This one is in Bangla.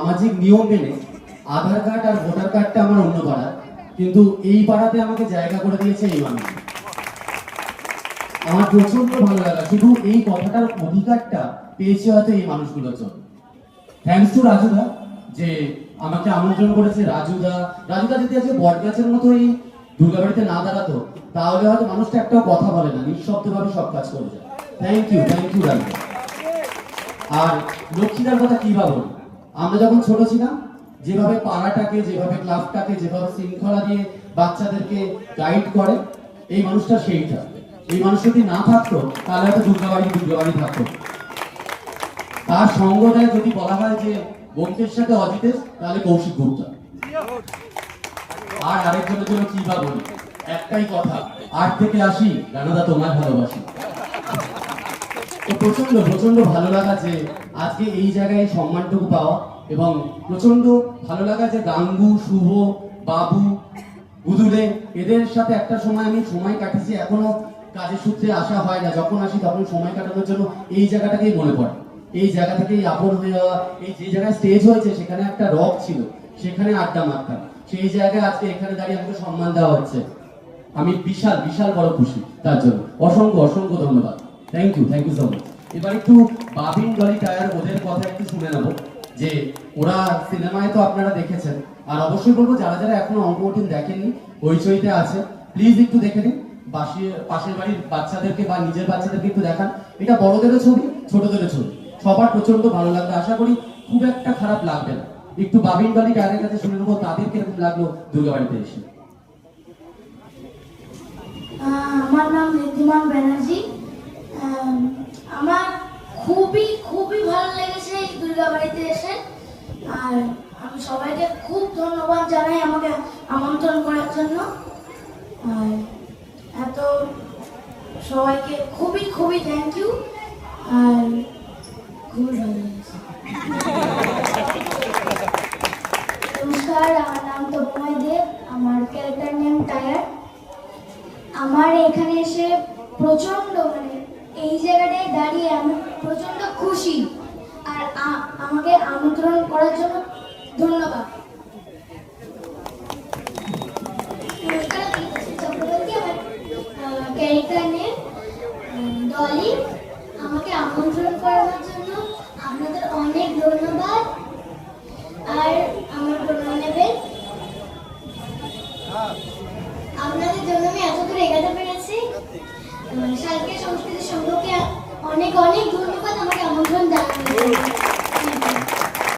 সামাজিক নিয়ম মেনে আধার কার্ড আর ভোটার কার্ডটা আমার অন্য পাড়া, কিন্তু এই পাড়াতে আমাকে জায়গা করে দিয়েছে এই মানুষ। আমার প্রচন্ড ভালো লাগা, শুধু এই কথাটার অধিকারটা পেয়েছে হয়তো এই মানুষগুলোর জন্য। থ্যাংকস টু রাজুদা যে আমাকে আমন্ত্রণ করেছে। রাজুদা যদি আজকে বটগাছের মতো এই দুর্গাবাড়িতে না দাঁড়াতো, তাহলে হয়তো মানুষটা একটাও কথা বলে না, নিঃশব্দভাবে সব কাজ করে যায়। Thank you রাজুদা। আর লক্ষ্মীদার কথা কি ভাবো, আমরা যখন ছোট ছিলাম যেভাবে পাড়াটাকে, যেভাবে ক্লাবটাকে, যেভাবে শৃঙ্খলা দিয়ে বাচ্চাদেরকে গাইড করে, এই মানুষটা সেইটা। এই মানুষ যদি না থাকতো তাহলে হয়তো দুর্গাবাড়ি থাকতো। তার সঙ্গটায় যদি বলা হয় যে বোমকের সাথে অজিতেশ, তাহলে কৌশিক গুপ্তা। আর আরেকজনের জন্য কি বা বলি, একটাই কথা, 8 থেকে 80 রানাদা তোমায় ভালোবাসি। তো প্রচন্ড ভালো লাগা যে আজকে এই জায়গায় সম্মানটুকু পাওয়া, এবং প্রচন্ড ভালো লাগা যে গাঙ্গু, শুভ, বাবু, গুদুলে এদের সাথে একটা সময় আমি সময় কাটিয়েছি। এখনো কাজের সূত্রে আসা হয় না, যখন আসি তখন সময় কাটানোর জন্য এই জায়গাটাকেই মনে পড়ে। এই জায়গা থেকেই আপন হয়ে যাওয়া, এই যে জায়গায় স্টেজ হয়েছে সেখানে একটা রক ছিল, সেখানে আড্ডা মারতাম, সেই জায়গায় আজকে এখানে দাঁড়িয়ে আমাকে সম্মান দেওয়া হচ্ছে। আমি বিশাল বড় খুশি, তার জন্য অসংখ্য ধন্যবাদ। Thank you so much. এবার একটু বাবিন ডলি টায়ার ওদের কথা একটু শুনে নেবো, যে ওরা সিনেমায় তো আপনারা দেখেছেন, আর অবশ্যই বলবো যারা এখনো অঙ্কটিন দেখেননি, হইচইতে আছে, প্লিজ একটু দেখে নিন। পাশের বাড়ির বাচ্চাদেরকে বা নিজের বাচ্চাদেরকে একটু দেখান। এটা বড়দেরও ছবি, ছোটদেরও ছবি, সবার প্রচন্ড ভালো লাগবে। আশা করি খুব একটা খারাপ লাগবে না। একটু বাবিন ডলি টায়ারের কাছে শুনে নেবো তাদের কিরকম লাগলো দুর্গাবাড়িতে এসে। আমার নাম ঋদ্ধিমান ব্যানার্জি। আমার খুবই ভালো লেগেছে এই দুর্গাবাড়িতে এসে। আর আমি সবাইকে খুব ধন্যবাদ জানাই আমাকে আমন্ত্রণ করার জন্য। আর এত সবাইকে খুবই থ্যাংক ইউ। আর খুবই ভালো লেগেছে। নমস্কার, আমার নাম তপময় দেব, আমার ক্যারেক্টার নেম টায়ার। আমার এখানে এসে প্রচন্ড এই জায়গাটায় দাঁড়িয়ে আমি প্রচন্ড খুশি। আর আমাকে আমন্ত্রণ করার জন্য ধন্যবাদ।